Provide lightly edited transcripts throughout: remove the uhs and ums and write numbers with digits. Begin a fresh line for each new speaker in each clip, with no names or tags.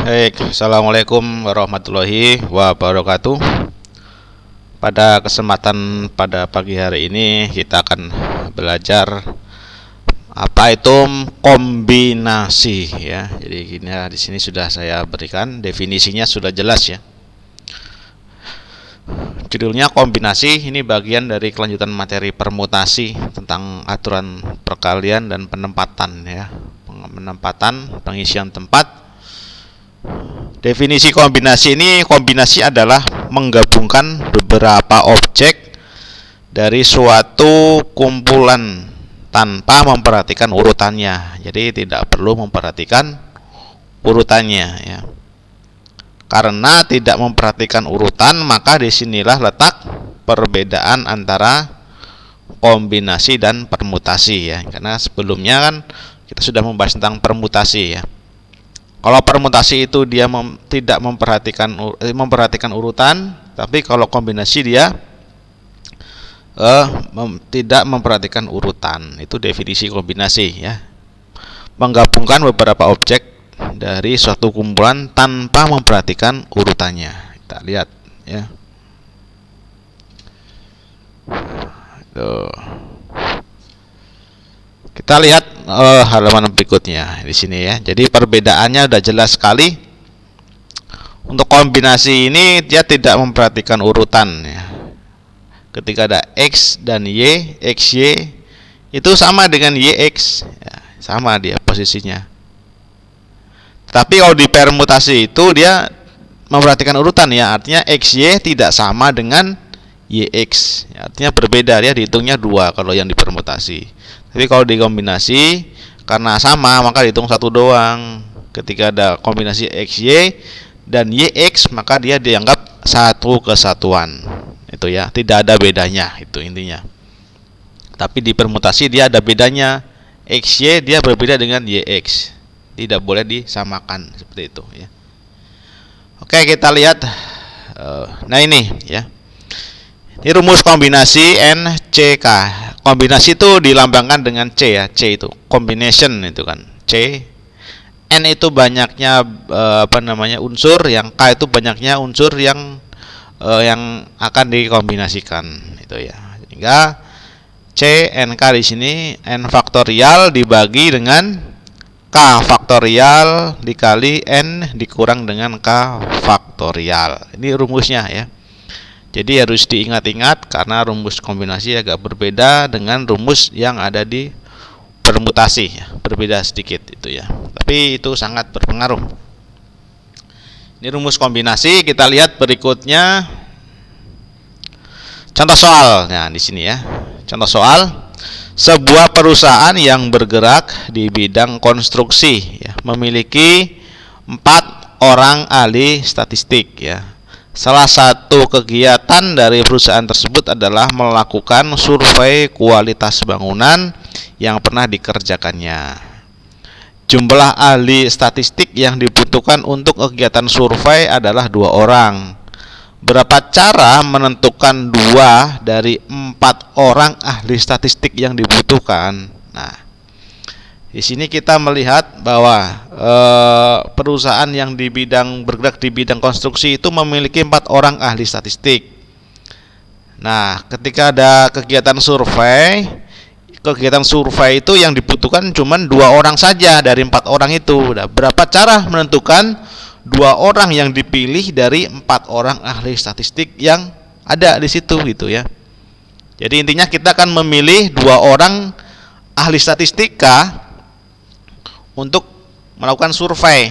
Baik, Assalamualaikum warahmatullahi wabarakatuh. Pada kesempatan pada pagi hari ini kita akan belajar apa itu kombinasi ya. Jadi gini ya, di sini sudah saya berikan definisinya, sudah jelas ya. Judulnya kombinasi, ini bagian dari kelanjutan materi permutasi tentang aturan perkalian dan penempatan ya. Penempatan, pengisian tempat. Definisi kombinasi ini, kombinasi adalah menggabungkan beberapa objek dari suatu kumpulan tanpa memperhatikan urutannya. Jadi tidak perlu memperhatikan urutannya ya. Karena tidak memperhatikan urutan, maka disinilah letak perbedaan antara kombinasi dan permutasi ya. Karena sebelumnya kan kita sudah membahas tentang permutasi ya. Kalau permutasi itu dia tidak memperhatikan urutan, tapi kalau kombinasi dia tidak memperhatikan urutan. Itu definisi kombinasi ya. Menggabungkan beberapa objek dari suatu kumpulan tanpa memperhatikan urutannya. Kita lihat ya. Tuh. Kita lihat halaman berikutnya di sini ya. Jadi perbedaannya sudah jelas sekali. Untuk kombinasi ini dia tidak memperhatikan urutan ya. Ketika ada X dan Y, XY itu sama dengan YX ya, sama dia posisinya. Tapi kalau di permutasi itu dia memperhatikan urutan ya, artinya XY tidak sama dengan YX ya, artinya berbeda, dia dihitungnya 2 kalau yang dipermutasi. Tapi kalau dikombinasi karena sama maka dihitung 1 doang. Ketika ada kombinasi XY dan YX maka dia dianggap satu kesatuan. Itu ya, tidak ada bedanya, itu intinya. Tapi di permutasi dia ada bedanya. XY dia berbeda dengan YX. Tidak boleh disamakan seperti itu ya. Oke, kita lihat. Nah ini ya. Ini rumus kombinasi NCK. Kombinasi itu dilambangkan dengan C ya. C itu combination itu kan. C. N itu banyaknya unsur, yang K itu banyaknya unsur yang akan dikombinasikan itu ya. Sehingga C NK di sini N faktorial dibagi dengan K faktorial dikali N dikurang dengan K faktorial. Ini rumusnya ya. Jadi harus diingat-ingat karena rumus kombinasi agak berbeda dengan rumus yang ada di permutasi ya. Berbeda sedikit itu ya. Tapi itu sangat berpengaruh. Ini rumus kombinasi, kita lihat berikutnya. Contoh soal. Nah, di sini ya. Contoh soal. Sebuah perusahaan yang bergerak di bidang konstruksi ya, memiliki 4 orang ahli statistik ya. Salah satu kegiatan dari perusahaan tersebut adalah melakukan survei kualitas bangunan yang pernah dikerjakannya. Jumlah ahli statistik yang dibutuhkan untuk kegiatan survei adalah 2 orang. Berapa cara menentukan 2 dari 4 orang ahli statistik yang dibutuhkan? Nah, di sini kita melihat bahwa perusahaan yang bergerak di bidang konstruksi itu memiliki 4 orang ahli statistik. Nah, ketika ada kegiatan survei itu yang dibutuhkan cuma 2 orang saja dari 4 orang itu. Nah, berapa cara menentukan 2 orang yang dipilih dari 4 orang ahli statistik yang ada di situ gitu ya. Jadi intinya kita akan memilih 2 orang ahli statistika untuk melakukan survei.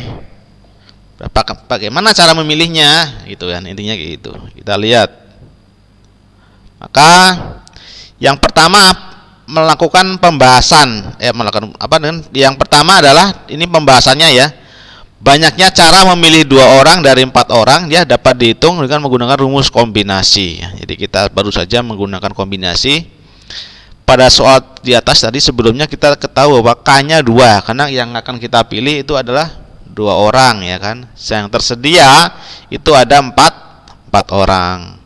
Bagaimana cara memilihnya gitu kan, intinya gitu. Kita lihat. Maka yang pertama melakukan pembahasan yang pertama adalah ini pembahasannya ya. Banyaknya cara memilih 2 orang dari 4 orang dia dapat dihitung dengan menggunakan rumus kombinasi. Jadi kita baru saja menggunakan kombinasi. Pada soal di atas tadi sebelumnya kita ketahui bahwa K-nya 2 karena yang akan kita pilih itu adalah 2 orang ya kan. Yang tersedia itu ada 4 orang.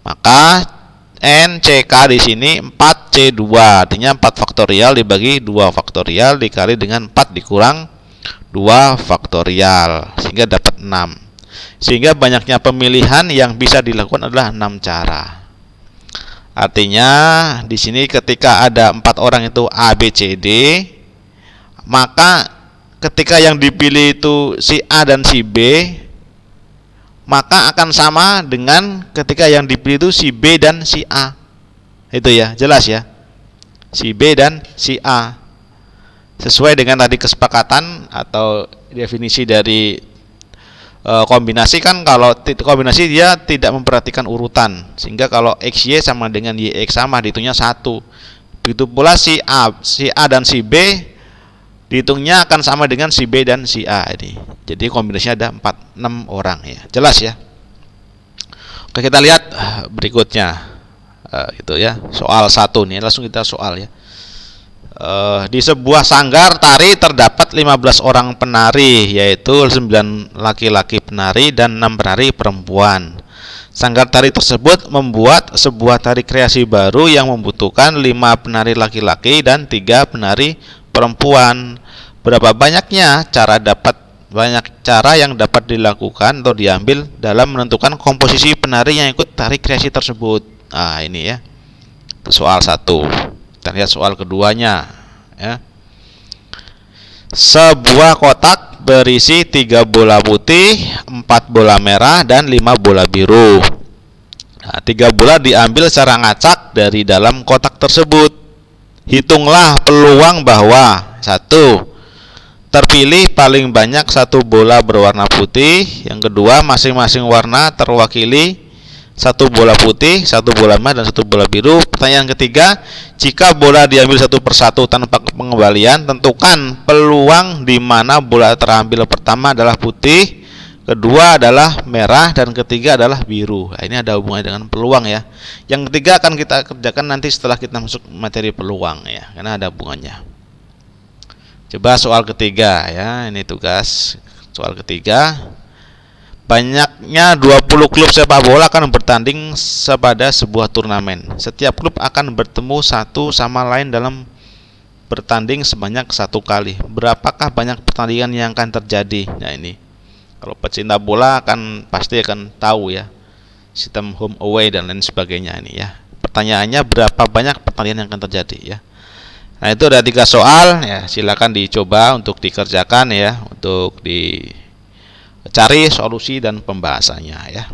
Maka NCK di sini 4C2, artinya 4 faktorial dibagi 2 faktorial dikali dengan 4 dikurang 2 faktorial sehingga dapat 6. Sehingga banyaknya pemilihan yang bisa dilakukan adalah 6 cara. Artinya di sini ketika ada 4 orang itu A, B, C, D, maka ketika yang dipilih itu si A dan si B, maka akan sama dengan ketika yang dipilih itu si B dan si A. Itu ya, jelas ya. Si B dan si A. Sesuai dengan tadi kesepakatan atau definisi dari kombinasi kan, kalau kombinasi dia tidak memperhatikan urutan, sehingga kalau XY sama dengan YX sama dihitungnya 1. Begitu pula si A dan si B dihitungnya akan sama dengan si B dan si A ini. Jadi kombinasinya ada 6 orang ya. Jelas ya. Oke, kita lihat berikutnya. Gitu ya. Soal 1 nih, langsung kita soal ya. Di sebuah sanggar tari terdapat 15 orang penari, yaitu 9 laki-laki penari dan 6 penari perempuan. Sanggar tari tersebut membuat sebuah tari kreasi baru yang membutuhkan 5 penari laki-laki dan 3 penari perempuan. Berapa banyaknya banyak cara yang dapat dilakukan atau diambil dalam menentukan komposisi penari yang ikut tari kreasi tersebut. Nah, ini ya. Soal 1. Kita lihat soal keduanya ya. Sebuah kotak berisi 3 bola putih, 4 bola merah, dan 5 bola biru. Nah, 3 bola diambil secara ngacak dari dalam kotak tersebut. Hitunglah peluang bahwa 1. Terpilih paling banyak 1 bola berwarna putih. Yang kedua, masing-masing warna terwakili 1 bola putih, 1 bola merah, dan 1 bola biru. Pertanyaan ketiga, jika bola diambil satu persatu tanpa pengembalian, tentukan peluang di mana bola terambil pertama adalah putih, kedua adalah merah, dan ketiga adalah biru. Nah, ini ada hubungannya dengan peluang ya. Yang ketiga akan kita kerjakan nanti setelah kita masuk materi peluang ya, karena ada hubungannya. Coba soal ketiga ya, ini tugas soal ketiga. Banyaknya 20 klub sepak bola akan bertanding pada sebuah turnamen. Setiap klub akan bertemu satu sama lain dalam bertanding sebanyak 1 kali. Berapakah banyak pertandingan yang akan terjadi? Nah, ini kalau pecinta bola pasti akan tahu ya, sistem home away dan lain sebagainya ini ya. Pertanyaannya, berapa banyak pertandingan yang akan terjadi ya. Nah, itu ada 3 soal ya, silakan dicoba untuk dikerjakan ya, untuk dicari solusi dan pembahasannya ya.